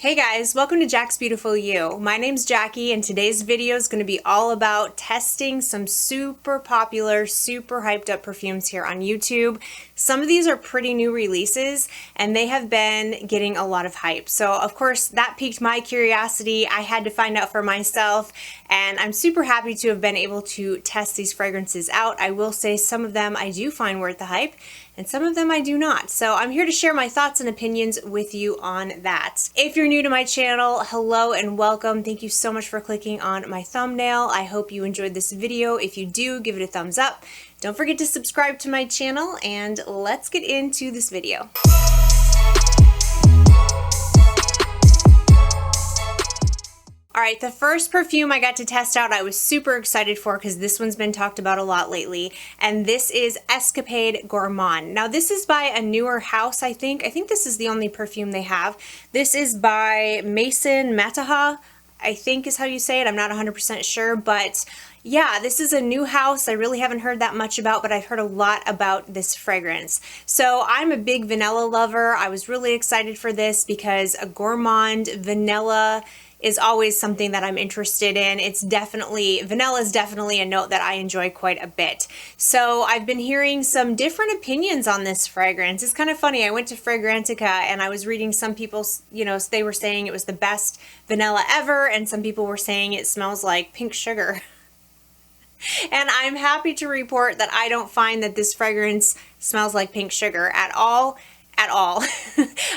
Hey guys, welcome to Jack's Beautiful You. My name's Jackie and today's video is going to be all about testing some super popular, super hyped up perfumes here on YouTube. Some of these are pretty new releases and they have been getting a lot of hype. So of course that piqued my curiosity. I had to find out for myself and I'm super happy to have been able to test these fragrances out. I will say some of them I do find worth the hype and some of them I do not. So I'm here to share my thoughts and opinions with you on that. If you're new to my channel, hello and welcome. Thank you so much for clicking on my thumbnail. I hope you enjoyed this video. If you do, give it a thumbs up. Don't forget to subscribe to my channel and let's get into this video. All right, the first perfume I got to test out I was super excited for because this one's been talked about a lot lately, and this is Escapade Gourmande. Now this is by a newer house, I think. I think this is the only perfume they have. This is by Maison Mataha, I think is how you say it. I'm not 100% sure, but yeah, this is a new house I really haven't heard that much about, but I've heard a lot about this fragrance. So I'm a big vanilla lover. I was really excited for this because a gourmand vanilla is always something that I'm interested in. Vanilla is definitely a note that I enjoy quite a bit. So I've been hearing some different opinions on this fragrance. It's kind of funny. I went to Fragrantica and I was reading some people, they were saying it was the best vanilla ever, and some people were saying it smells like pink sugar. And I'm happy to report that I don't find that this fragrance smells like pink sugar at all.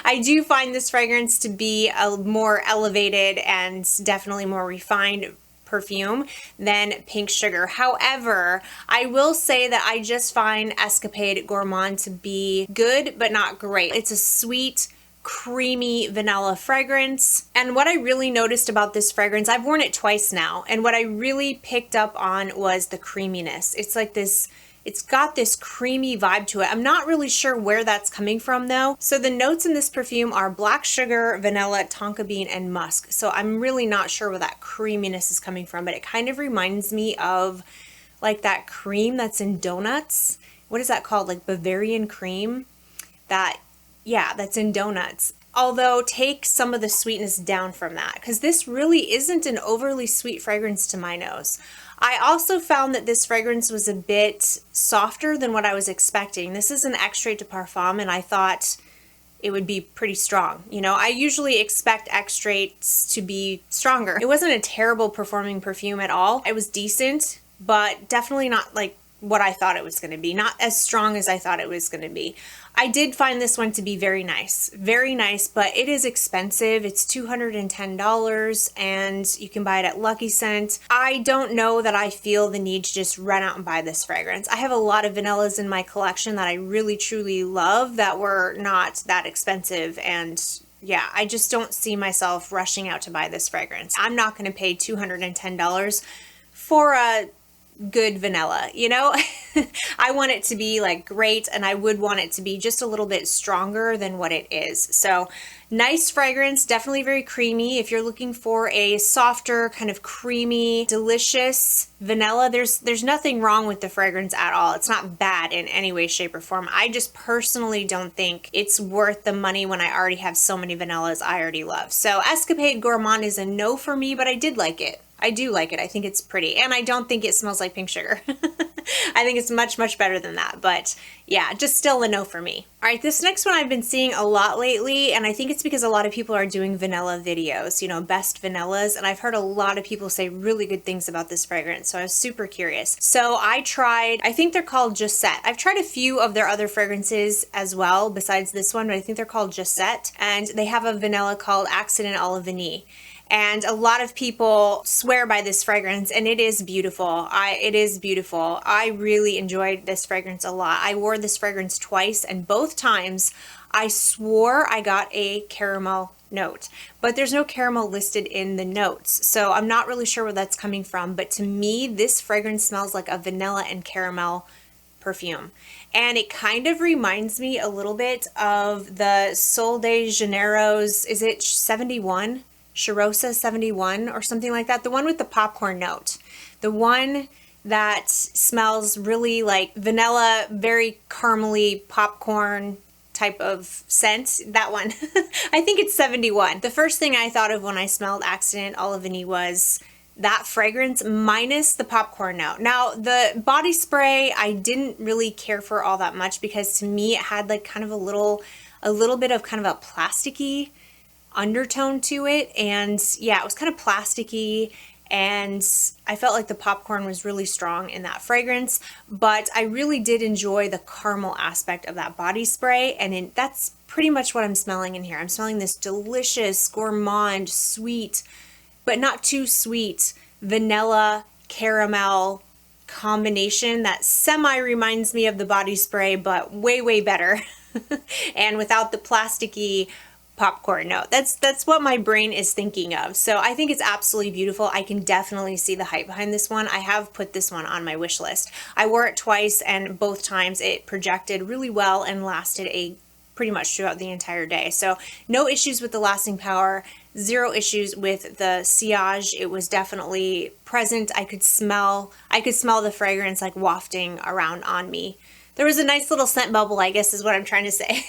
I do find this fragrance to be a more elevated and definitely more refined perfume than pink sugar. However, I will say that I just find Escapade Gourmande to be good but not great. It's a sweet, creamy vanilla fragrance. And what I really noticed about this fragrance, I've worn it twice now, and what I really picked up on was the creaminess. It's like this, it's got this creamy vibe to it. I'm not really sure where that's coming from though. So the notes in this perfume are black sugar, vanilla, tonka bean, and musk. So I'm really not sure where that creaminess is coming from, but it kind of reminds me of like that cream that's in donuts. What is that called? Like Bavarian cream? That's in donuts. Although take some of the sweetness down from that, because this really isn't an overly sweet fragrance to my nose. I also found that this fragrance was a bit softer than what I was expecting. This is an Extrait de Parfum, and I thought it would be pretty strong. You know, I usually expect extracts to be stronger. It wasn't a terrible performing perfume at all. It was decent, but definitely not like what I thought it was going to be. Not as strong as I thought it was going to be. I did find this one to be very nice, but it is expensive. It's $210 and you can buy it at Lucky Scent. I don't know that I feel the need to just run out and buy this fragrance. I have a lot of vanillas in my collection that I really truly love that were not that expensive, and yeah, I just don't see myself rushing out to buy this fragrance. I'm not going to pay $210 for a good vanilla, you know? I want it to be like great, and I would want it to be just a little bit stronger than what it is. So nice fragrance, definitely very creamy. If you're looking for a softer, kind of creamy, delicious vanilla, there's nothing wrong with the fragrance at all. It's not bad in any way, shape, or form. I just personally don't think it's worth the money when I already have so many vanillas I already love. So Escapade Gourmande is a no for me, but I did like it. I do like it. I think it's pretty, and I don't think it smells like pink sugar. I think it's much, much better than that, but yeah, just still a no for me. All right, this next one I've been seeing a lot lately, and I think it's because a lot of people are doing vanilla videos, you know, best vanillas, and I've heard a lot of people say really good things about this fragrance, so I was super curious. So I think they're called Jousset. I've tried a few of their other fragrances as well besides this one, but I think they're called Jousset, and they have a vanilla called Accident A La Vanille. And a lot of people swear by this fragrance, and it is beautiful. It is beautiful. I really enjoyed this fragrance a lot. I wore this fragrance twice, and both times I swore I got a caramel note, but there's no caramel listed in the notes. So I'm not really sure where that's coming from, but to me, this fragrance smells like a vanilla and caramel perfume. And it kind of reminds me a little bit of the Sol de Janeiro's, is it 71? Cheirosa 71 or something like that. The one with the popcorn note. The one that smells really like vanilla, very caramely popcorn type of scent. That one. I think it's 71. The first thing I thought of when I smelled Accident A La Vanille was that fragrance minus the popcorn note. Now, the body spray, I didn't really care for all that much because to me it had like kind of a little bit of kind of a plasticky undertone to it. And yeah, it was kind of plasticky, and I felt like the popcorn was really strong in that fragrance, but I really did enjoy the caramel aspect of that body spray, and that's pretty much what I'm smelling in here. I'm smelling this delicious, gourmand, sweet, but not too sweet, vanilla caramel combination that semi reminds me of the body spray, but way, way better. And without the plasticky popcorn note. That's what my brain is thinking of. So I think it's absolutely beautiful. I can definitely see the hype behind this one. I have put this one on my wish list. I wore it twice, and both times it projected really well and lasted pretty much throughout the entire day. So no issues with the lasting power, zero issues with the sillage. It was definitely present. I could smell the fragrance like wafting around on me. There was a nice little scent bubble, I guess is what I'm trying to say.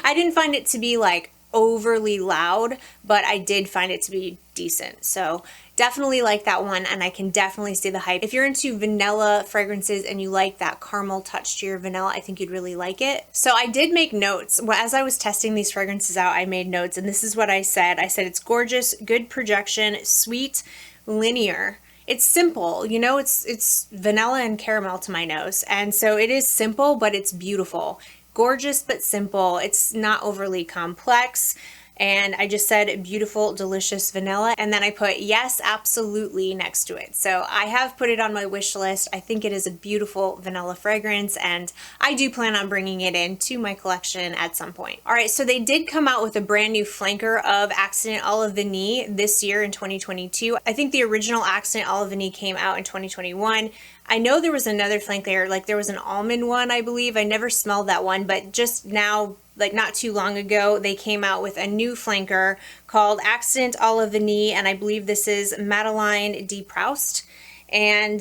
I didn't find it to be like overly loud, but I did find it to be decent. So definitely like that one, and I can definitely see the hype. If you're into vanilla fragrances and you like that caramel touch to your vanilla, I think you'd really like it. So I did make notes. As I was testing these fragrances out, I made notes, and this is what I said. I said it's gorgeous, good projection, sweet, linear. It's simple, you know, it's vanilla and caramel to my nose. And so it is simple, but it's beautiful. Gorgeous but simple. It's not overly complex. And I just said beautiful, delicious vanilla. And then I put yes, absolutely next to it. So I have put it on my wish list. I think it is a beautiful vanilla fragrance, and I do plan on bringing it into my collection at some point. All right, so they did come out with a brand new flanker of Accident A La Vanille this year in 2022. I think the original Accident A La Vanille came out in 2021. I know there was another flanker, like there was an almond one, I believe. I never smelled that one, but just now, like not too long ago, they came out with a new flanker called Accident A La Vanille, and I believe this is Madeleine de Proust. And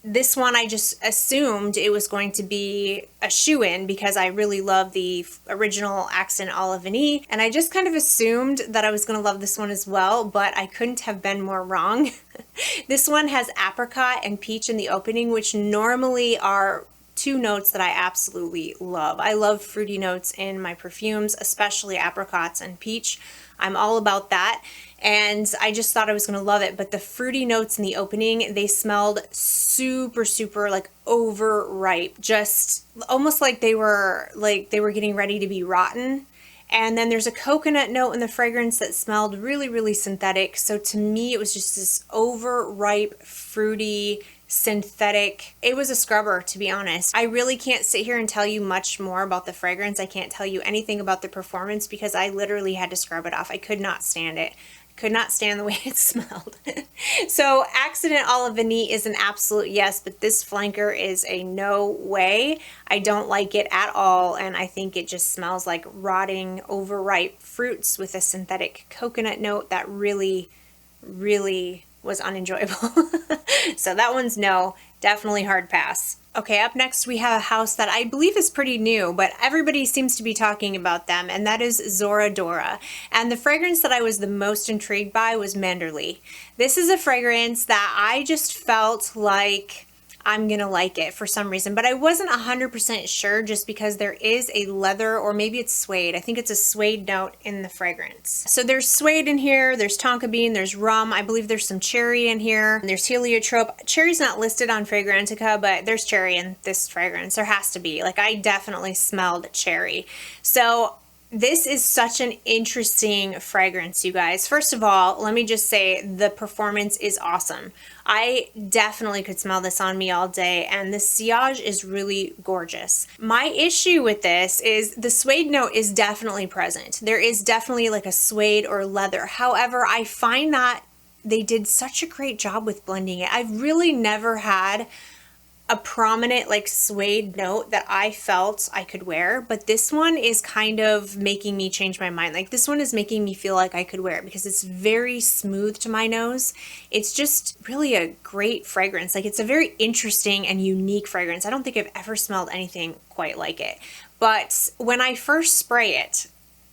this one I just assumed it was going to be a shoo-in because I really love the original Accident A La Vanille, and I just kind of assumed that I was going to love this one as well, but I couldn't have been more wrong. This one has apricot and peach in the opening, which normally are two notes that I absolutely love. I love fruity notes in my perfumes, especially apricots and peach. I'm all about that. And I just thought I was going to love it. But the fruity notes in the opening, they smelled super, super like overripe, just almost like they were getting ready to be rotten. And then there's a coconut note in the fragrance that smelled really, really synthetic. So to me, it was just this overripe, fruity, synthetic. It was a scrubber, to be honest. I really can't sit here and tell you much more about the fragrance. I can't tell you anything about the performance because I literally had to scrub it off. I could not stand it. Could not stand the way it smelled. So Accident A La Vanille is an absolute yes, but this flanker is a no way. I don't like it at all, and I think it just smells like rotting, overripe fruits with a synthetic coconut note that really, really was unenjoyable. So that one's no, definitely hard pass. Okay, up next we have a house that I believe is pretty new, but everybody seems to be talking about them, and that is Sora Dora. And the fragrance that I was the most intrigued by was Mandorle. This is a fragrance that I just felt like I'm gonna like it for some reason, but I wasn't 100% sure just because there is a leather, or maybe it's suede. I think it's a suede note in the fragrance. So there's suede in here, there's tonka bean, there's rum, I believe there's some cherry in here, there's heliotrope. Cherry's not listed on Fragrantica, but there's cherry in this fragrance. There has to be. Like, I definitely smelled cherry. So this is such an interesting fragrance, you guys. First of all, let me just say the performance is awesome. I definitely could smell this on me all day, and the sillage is really gorgeous. My issue with this is the suede note is definitely present. There is definitely like a suede or leather. However, I find that they did such a great job with blending it. I've really never had a prominent like suede note that I felt I could wear, but this one is kind of making me change my mind. Like, this one is making me feel like I could wear it because it's very smooth to my nose. It's just really a great fragrance. Like, it's a very interesting and unique fragrance. I don't think I've ever smelled anything quite like it. but when I first spray it,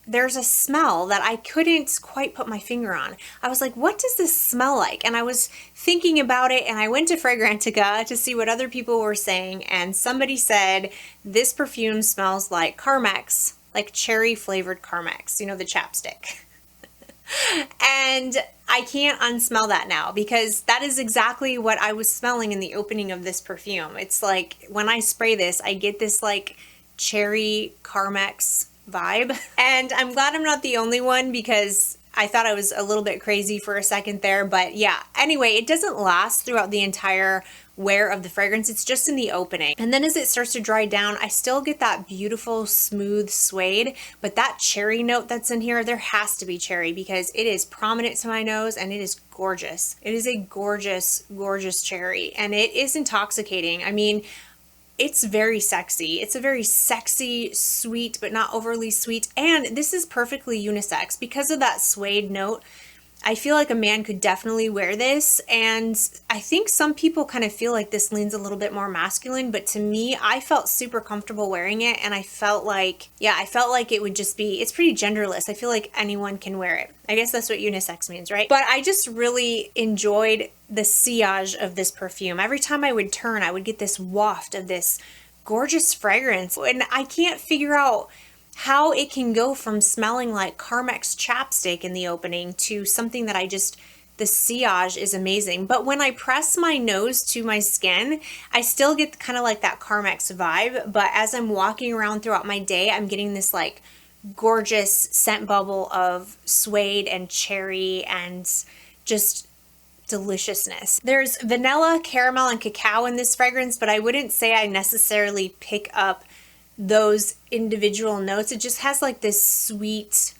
there's a smell that I couldn't quite put my finger on. I was like, what does this smell like? And I was thinking about it, and I went to Fragrantica to see what other people were saying, and somebody said, this perfume smells like Carmex, like cherry flavored Carmex, you know, the chapstick. And I can't unsmell that now, because that is exactly what I was smelling in the opening of this perfume. It's like when I spray this, I get this like cherry Carmex vibe. And I'm glad I'm not the only one, because I thought I was a little bit crazy for a second there. But yeah, anyway, it doesn't last throughout the entire wear of the fragrance. It's just in the opening. And then as it starts to dry down, I still get that beautiful smooth suede, but that cherry note that's in here, there has to be cherry, because it is prominent to my nose and it is gorgeous. It is a gorgeous, gorgeous cherry, and it is intoxicating. I mean, it's very sexy. It's a very sexy, sweet, but not overly sweet. And this is perfectly unisex because of that suede note. I feel like a man could definitely wear this, and I think some people kind of feel like this leans a little bit more masculine, but to me, I felt super comfortable wearing it, and I felt like, yeah, I felt like it would just be, it's pretty genderless. I feel like anyone can wear it. I guess that's what unisex means, right? But I just really enjoyed the sillage of this perfume. Every time I would turn, I would get this waft of this gorgeous fragrance, and I can't figure out how it can go from smelling like Carmex chapstick in the opening to something that the sillage is amazing. But when I press my nose to my skin, I still get kind of like that Carmex vibe. But as I'm walking around throughout my day, I'm getting this like gorgeous scent bubble of suede and cherry and just deliciousness. There's vanilla, caramel, and cacao in this fragrance, but I wouldn't say I necessarily pick up those individual notes. It just has like this sweet,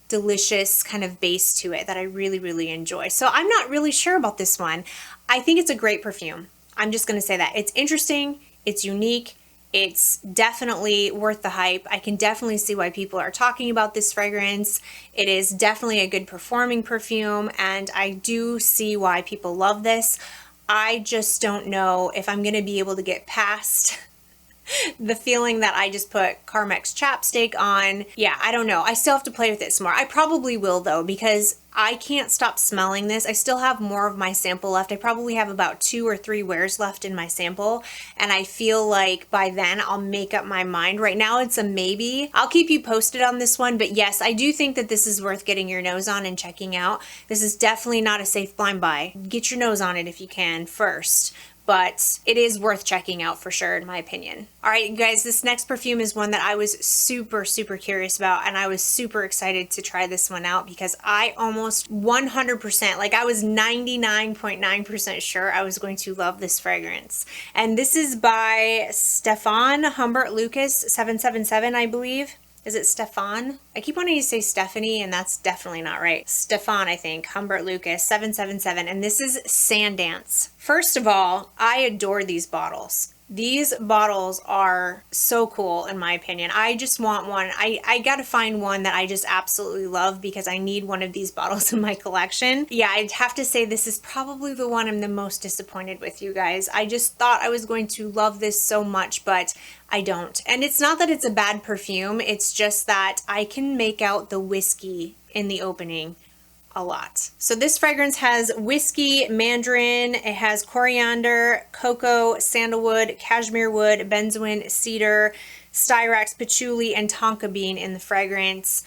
delicious kind of base to it that I really, really enjoy. So I'm not really sure about this one. I think it's a great perfume. I'm just going to say that. It's interesting. It's unique. It's definitely worth the hype. I can definitely see why people are talking about this fragrance. It is definitely a good performing perfume, and I do see why people love this. I just don't know if I'm going to be able to get past the feeling that I just put Carmex chapstick on. Yeah, I don't know. I still have to play with it some more. I probably will though, because I can't stop smelling this. I still have more of my sample left. I probably have about 2 or 3 wears left in my sample, and I feel like by then I'll make up my mind. Right now it's a maybe. I'll keep you posted on this one, but yes, I do think that this is worth getting your nose on and checking out. This is definitely not a safe blind buy. Get your nose on it if you can first, but it is worth checking out for sure, in my opinion. All right, you guys, this next perfume is one that I was super, super curious about, and I was super excited to try this one out because I almost 100%, like I was 99.9% sure I was going to love this fragrance. And this is by Stephane Humbert Lucas 777, I believe. Is it Stephane? I keep wanting to say Stephanie, and that's definitely not right. Stephane, I think. Humbert Lucas 777, and this is Sandance. First of all, I adore these bottles. These bottles are so cool in my opinion. I just want one. I gotta find one that I just absolutely love because I need one of these bottles in my collection. Yeah, I'd have to say this is probably the one I'm the most disappointed with, you guys. I just thought I was going to love this so much, but I don't. And it's not that it's a bad perfume, it's just that I can make out the whiskey in the opening a lot. So this fragrance has whiskey, mandarin, it has coriander, cocoa, sandalwood, cashmere wood, benzoin, cedar, styrax, patchouli, and tonka bean in the fragrance.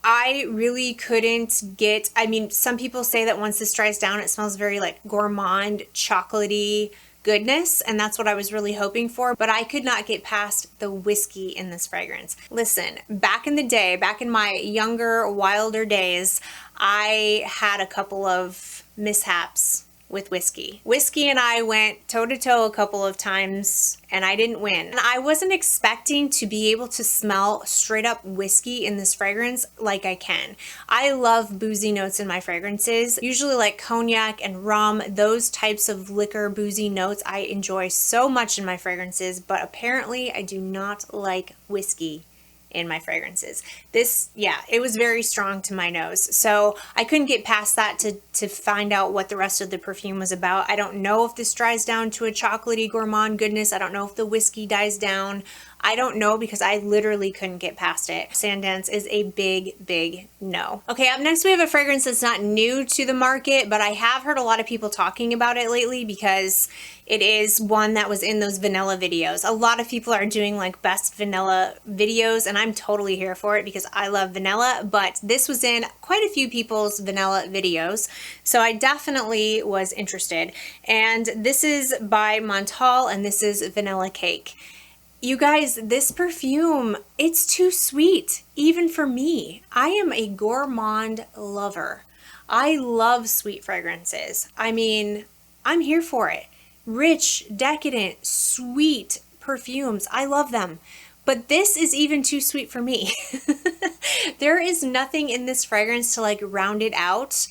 I really couldn't get, I mean, some people say that once this dries down, it smells very like gourmand, chocolatey goodness, and that's what I was really hoping for, but I could not get past the whiskey in this fragrance. Listen, back in the day, back in my younger, wilder days, I had a couple of mishaps with whiskey. Whiskey and I went toe-to-toe a couple of times and I didn't win. And I wasn't expecting to be able to smell straight up whiskey in this fragrance like I can. I love boozy notes in my fragrances, usually like cognac and rum, those types of liquor boozy notes I enjoy so much in my fragrances, but apparently I do not like whiskey in my fragrances. This, yeah, it was very strong to my nose. So I couldn't get past that to find out what the rest of the perfume was about. I don't know if this dries down to a chocolatey gourmand goodness. I don't know if the whiskey dies down. I don't know because I literally couldn't get past it. Sandance is a big, big no. Okay, up next we have a fragrance that's not new to the market, but I have heard a lot of people talking about it lately because it is one that was in those vanilla videos. A lot of people are doing like best vanilla videos, and I'm totally here for it because I love vanilla, but this was in quite a few people's vanilla videos, so I definitely was interested. And this is by Montale, and this is Vanilla Cake. You guys, this perfume, it's too sweet, even for me. I am a gourmand lover. I love sweet fragrances. I mean, I'm here for it. Rich, decadent, sweet perfumes. I love them. But this is even too sweet for me. There is nothing in this fragrance to like round it out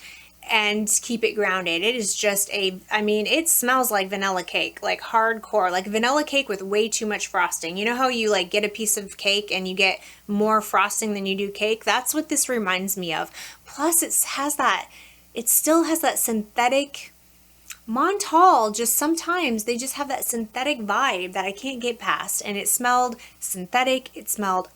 and keep it grounded. It is just I mean, it smells like vanilla cake, like hardcore, like vanilla cake with way too much frosting. You know how you like get a piece of cake and you get more frosting than you do cake? That's what this reminds me of. Plus it still has that synthetic. Montale, just sometimes they just have that synthetic vibe that I can't get past, and it smelled synthetic. It smelled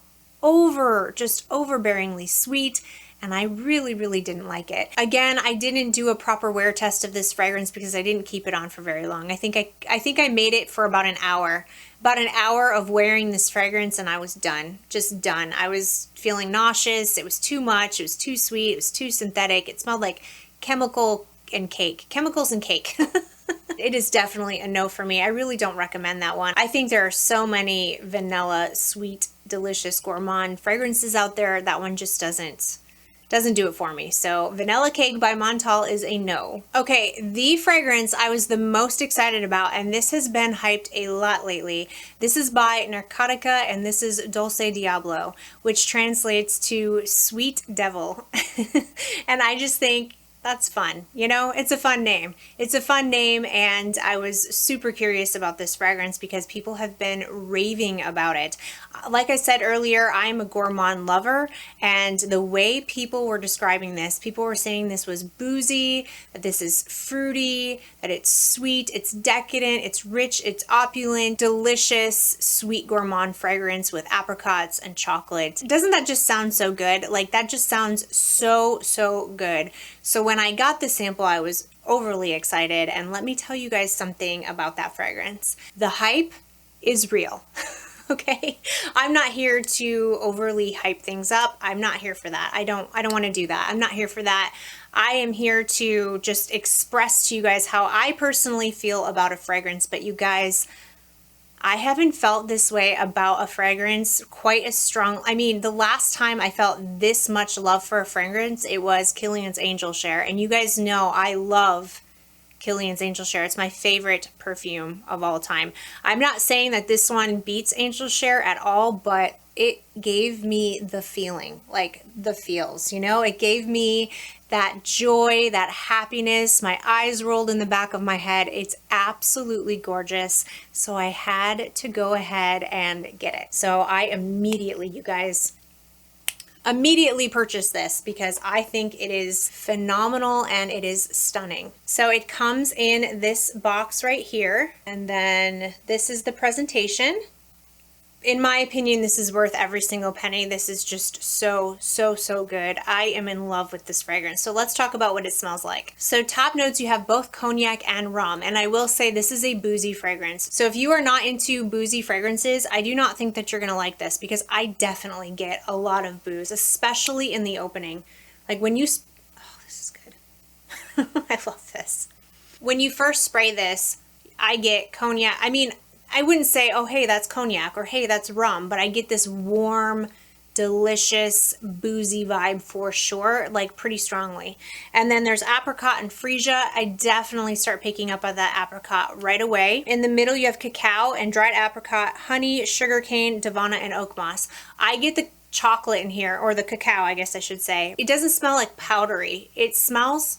just overbearingly sweet, and I really, really didn't like it. Again, I didn't do a proper wear test of this fragrance because I didn't keep it on for very long. I think I made it for about an hour. About an hour of wearing this fragrance and I was done. Just done. I was feeling nauseous. It was too much. It was too sweet. It was too synthetic. It smelled like chemicals and cake. It is definitely a no for me. I really don't recommend that one. I think there are so many vanilla, sweet, delicious gourmand fragrances out there. That one just doesn't do it for me. So Vanilla Cake by Montale is a no. Okay, the fragrance I was the most excited about, and this has been hyped a lot lately. This is by Narcotica, and this is Dulce Diablo, which translates to Sweet Devil. And I just think that's fun. You know, it's a fun name. It's a fun name, and I was super curious about this fragrance because people have been raving about it. Like I said earlier, I'm a gourmand lover, and the way people were describing this, people were saying this was boozy, that this is fruity, that it's sweet, it's decadent, it's rich, it's opulent, delicious, sweet gourmand fragrance with apricots and chocolate. Doesn't that just sound so good? Like, that just sounds so, so good. So when I got the sample, I was overly excited, and let me tell you guys something about that fragrance. The hype is real. Okay, I'm not here to overly hype things up. I'm not here for that. I don't want to do that. I'm not here for that. I am here to just express to you guys how I personally feel about a fragrance. But you guys, I haven't felt this way about a fragrance quite as strong. I mean, the last time I felt this much love for a fragrance, it was Kilian's Angel Share. And you guys know I love Kilian's Angel Share. It's my favorite perfume of all time. I'm not saying that this one beats Angel Share at all, but it gave me the feeling, like the feels, you know? It gave me that joy, that happiness. My eyes rolled in the back of my head. It's absolutely gorgeous. So I had to go ahead and get it. So I immediately, you guys, immediately purchased this because I think it is phenomenal and it is stunning. So it comes in this box right here, and then this is the presentation. In my opinion, this is worth every single penny. This is just so, so, so good. I am in love with this fragrance. So let's talk about what it smells like. So top notes, you have both cognac and rum. And I will say this is a boozy fragrance. So if you are not into boozy fragrances, I do not think that you're gonna like this because I definitely get a lot of booze, especially in the opening. Like when you, oh, this is good. I love this. When you first spray this, I get cognac. I mean, I wouldn't say, oh, hey, that's cognac or hey, that's rum, but I get this warm, delicious, boozy vibe for sure, like pretty strongly. And then there's apricot and freesia. I definitely start picking up on that apricot right away. In the middle, you have cacao and dried apricot, honey, sugarcane, davana, and oak moss. I get the chocolate in here, or the cacao, I guess I should say. It doesn't smell like powdery. It smells,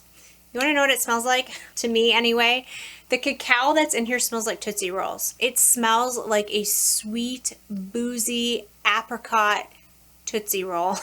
you want to know what it smells like? To me anyway. The cacao that's in here smells like Tootsie Rolls. It smells like a sweet, boozy, apricot Tootsie Roll.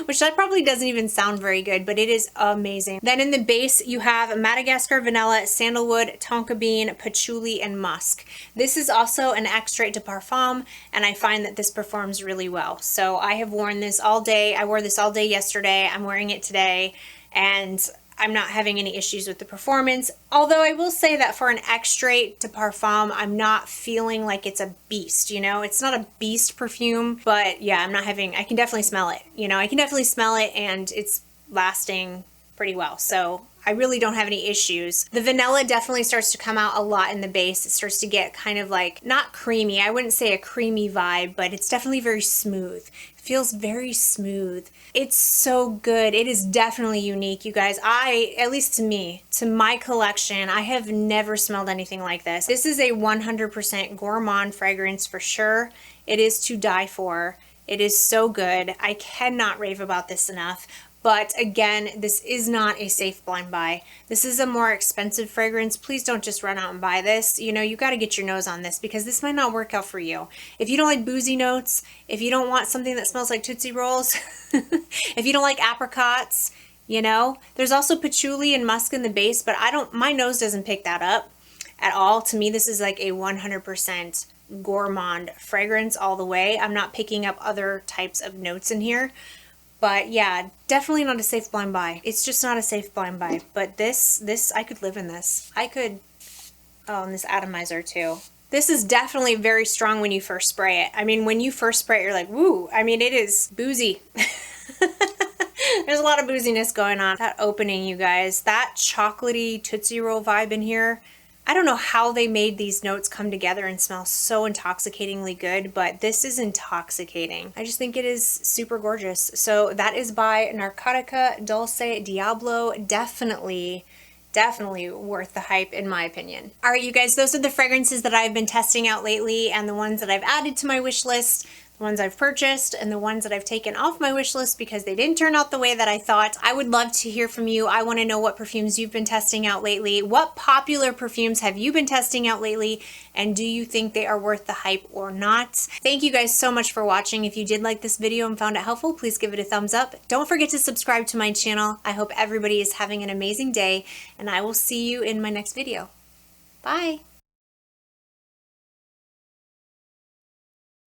Which that probably doesn't even sound very good, but it is amazing. Then in the base, you have Madagascar Vanilla, Sandalwood, Tonka Bean, Patchouli, and Musk. This is also an Extrait de Parfum, and I find that this performs really well. So I have worn this all day. I wore this all day yesterday. I'm wearing it today, and I'm not having any issues with the performance. Although I will say that for an Extrait de Parfum, I'm not feeling like it's a beast, you know? It's not a beast perfume, but yeah, I can definitely smell it. You know, I can definitely smell it, and it's lasting pretty well. So I really don't have any issues. The vanilla definitely starts to come out a lot in the base. It starts to get kind of like, not creamy, I wouldn't say a creamy vibe, but it's definitely very smooth. It feels very smooth. It's so good. It is definitely unique, you guys. At least to me, to my collection, I have never smelled anything like this. This is a 100% gourmand fragrance for sure. It is to die for. It is so good. I cannot rave about this enough. But again, this is not a safe blind buy. This is a more expensive fragrance. Please don't just run out and buy this. You know, you got to get your nose on this because this might not work out for you. If you don't like boozy notes, if you don't want something that smells like Tootsie Rolls, if you don't like apricots, you know, there's also patchouli and musk in the base, but my nose doesn't pick that up at all. To me, this is like a 100% gourmand fragrance all the way. I'm not picking up other types of notes in here. But yeah, definitely not a safe blind buy. It's just not a safe blind buy. But this, I could live in this. I could, oh, and this atomizer too. This is definitely very strong when you first spray it. I mean, when you first spray it, you're like, woo. I mean, it is boozy. There's a lot of booziness going on. That opening, you guys, that chocolatey Tootsie Roll vibe in here. I don't know how they made these notes come together and smell so intoxicatingly good, but this is intoxicating. I just think it is super gorgeous. So that is by Narcotica Dulce Diablo. Definitely worth the hype in my opinion. All right, you guys, those are the fragrances that I've been testing out lately and the ones that I've added to my wish list. The ones I've purchased and the ones that I've taken off my wish list because they didn't turn out the way that I thought. I would love to hear from you. I want to know what perfumes you've been testing out lately. What popular perfumes have you been testing out lately? And do you think they are worth the hype or not? Thank you guys so much for watching. If you did like this video and found it helpful, please give it a thumbs up. Don't forget to subscribe to my channel. I hope everybody is having an amazing day and I will see you in my next video. Bye.